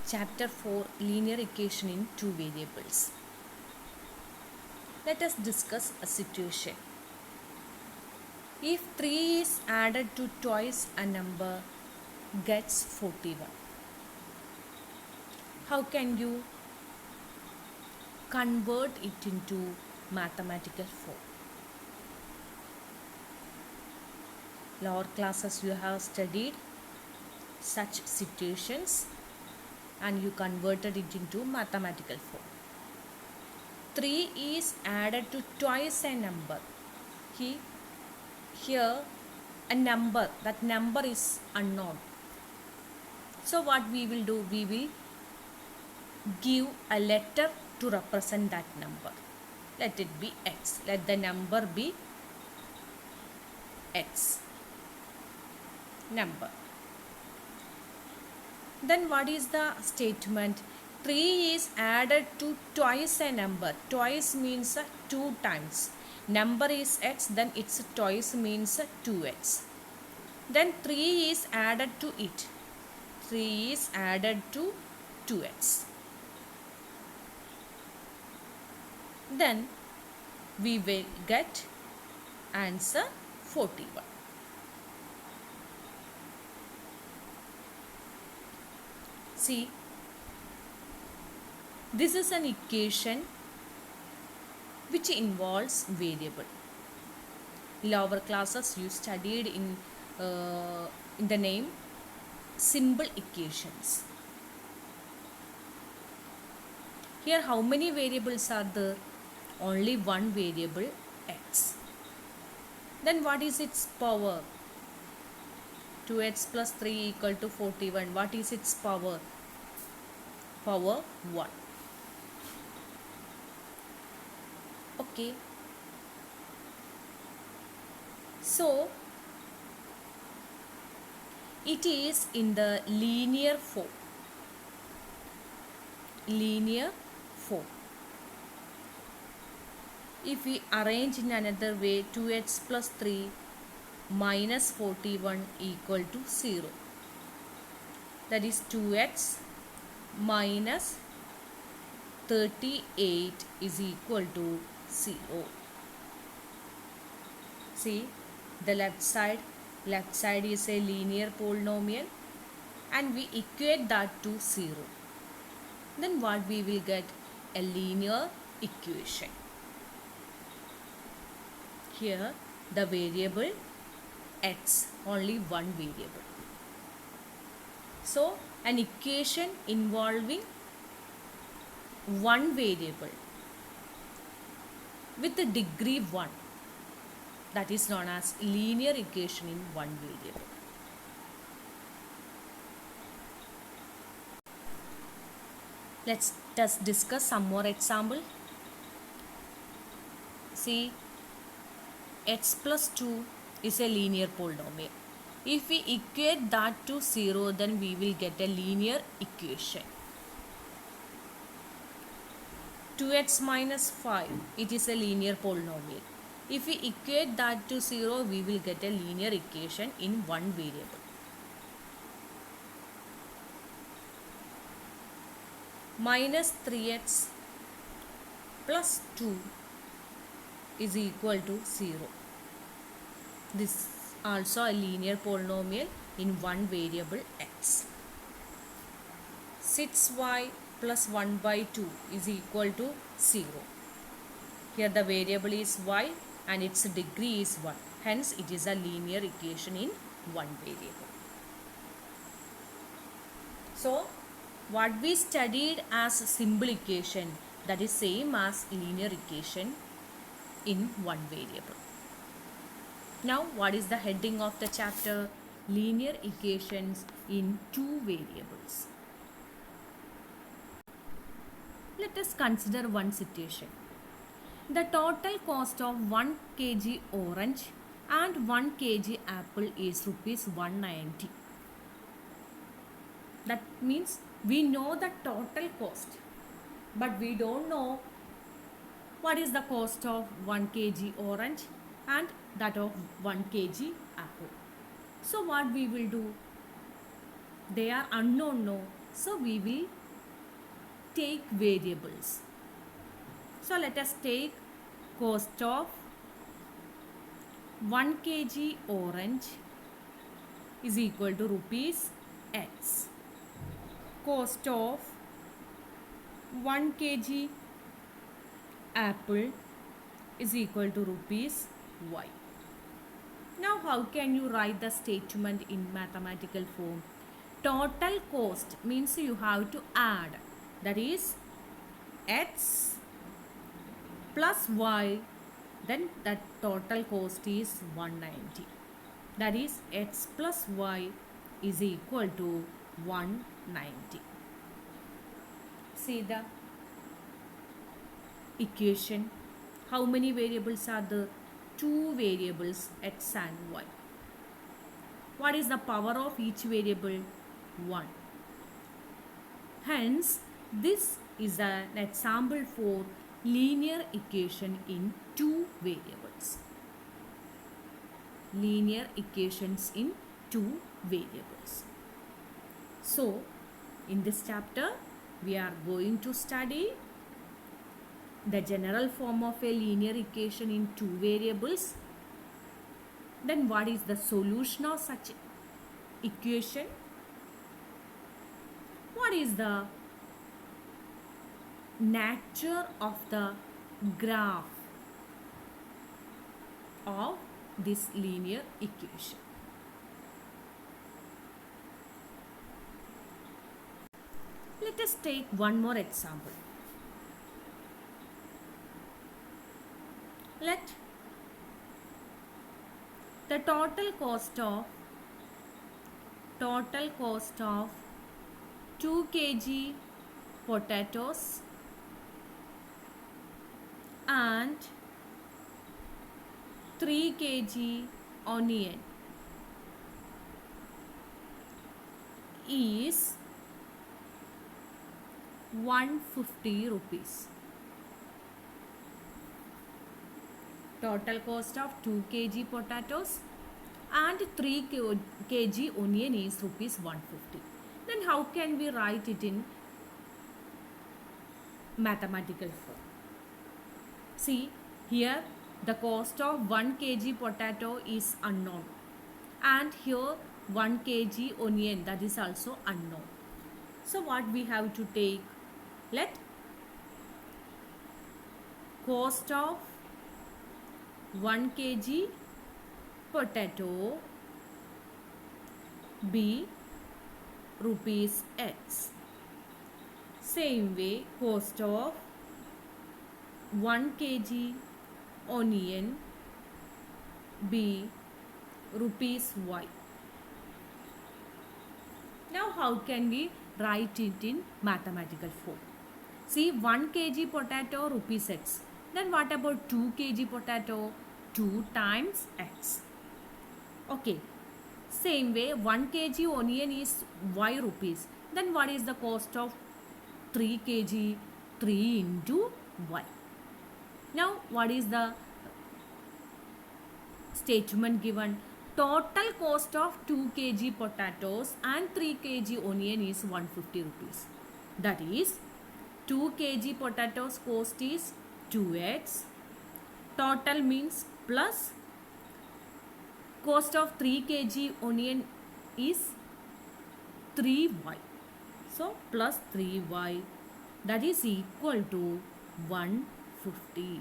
Chapter 4 Linear Equation in Two Variables. Let us discuss a situation. If 3 is added to twice a number gets 41. How can you convert it into mathematical form? Lower classes you have studied such situations and you converted it into mathematical form. 3 is added to twice a number. Here a number, that number is unknown. So what we will do, we will give a letter to represent that number. Let it be x. Let the number be x number. Then what is the statement? 3 is added to twice a number. Twice means 2 times. Number is x, then its twice means 2x. Then 3 is added to it. 3 is added to 2x. Then we will get answer 41. See, this is an equation which involves variable. Lower classes you studied in the name simple equations. Here how many variables are there? Only one variable, x. Then what is its power? 2x plus 3 equal to 41. What is its power? Power 1. Okay. So, it is in the linear form. Linear form. If we arrange in another way, 2x plus 3 minus 41 equal to 0. That is 2x minus 38 is equal to 0. See, the left side is a linear polynomial and we equate that to 0. Then what we will get? A linear equation. Here the variable x, only one variable. So an equation involving one variable with the degree 1, that is known as linear equation in one variable. Let's just discuss some more example. See, x plus 2 is a linear polynomial. If we equate that to 0, then we will get a linear equation. 2x minus 5, it is a linear polynomial. If we equate that to 0, we will get a linear equation in one variable. Minus 3x plus 2 is equal to 0. This is also a linear polynomial in one variable x. 6y plus 1 by 2 is equal to 0. Here the variable is y and its degree is 1. Hence it is a linear equation in one variable. So what we studied as simple equation, that is same as linear equation in one variable. Now what is the heading of the chapter? Linear equations in two variables. Let us consider one situation. The total cost of 1 kg orange and 1 kg apple is rupees 190. That means we know the total cost, but we don't know what is the cost of 1 kg orange and that of 1 kg apple. So what we will do? They are unknown, no? So we will take variables. So let us take cost of 1 kg orange is equal to rupees X. Cost of 1 kg apple is equal to rupees Y. Now how can you write the statement in mathematical form? Total cost means you have to add, that is X plus Y, then that total cost is 190. That is X plus Y is equal to 190. See the equation. How many variables are there? Two variables, X and Y. What is the power of each variable? 1. Hence, this is an example for linear equation in two variables. Linear equations in two variables. So, in this chapter, we are going to study the general form of a linear equation in two variables. Then what is the solution of such equation? What is the nature of the graph of this linear equation? Let us take one more example. Let the total cost of 2 kg potatoes and 3 kg onion is 150 rupees. Total cost of 2 kg potatoes and 3 kg onion is rupees 150. Then how can we write it in mathematical form? See, here the cost of 1 kg potato is unknown, and here 1 kg onion, that is also unknown. So what we have to take? Let cost of 1 kg potato be rupees X. Same way, cost of 1 kg onion be rupees Y. Now how can we write it in mathematical form? See, 1 kg potato rupees X. Then what about 2 kg potato? 2 times X. Okay. Same way, 1 kg onion is Y rupees. Then what is the cost of 3 kg? 3 into Y. Now what is the statement given? Total cost of 2 kg potatoes and 3 kg onion is 150 rupees. That is 2 kg potatoes cost is 2x. Total means plus cost of 3 kg onion is 3y. So plus 3y, that is equal to 150.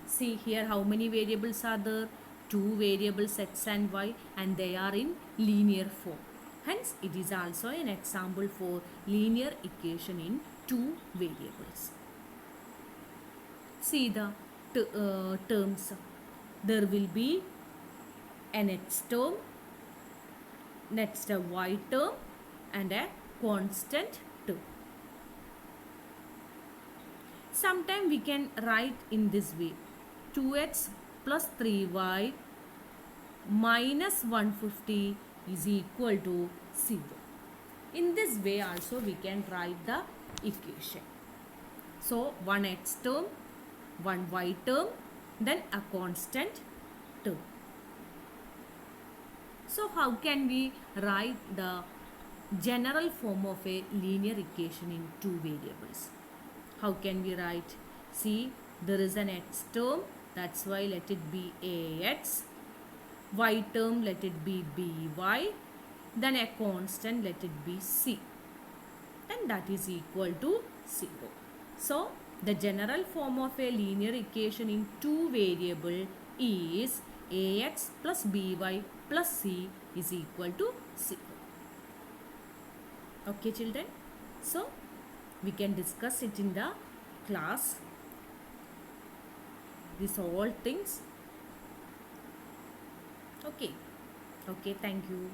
See here how many variables are there? Two variables X and Y, and they are in linear form. Hence it is also an example for linear equation in two variables. See the terms. There will be an X term, next a Y term, and a constant term. Sometimes we can write in this way: 2x plus 3y minus 150 is equal to 0. In this way also we can write the equation. So one x term, one y term, then a constant term. So how can we write the general form of a linear equation in two variables? How can we write? See, there is an x term, that's why let it be ax. Y term, let it be by. Then a constant, let it be c. And that is equal to 0. So the general form of a linear equation in two variable is ax plus by plus c is equal to 0. Okay children, so we can discuss it in the class, these all things. Okay, thank you.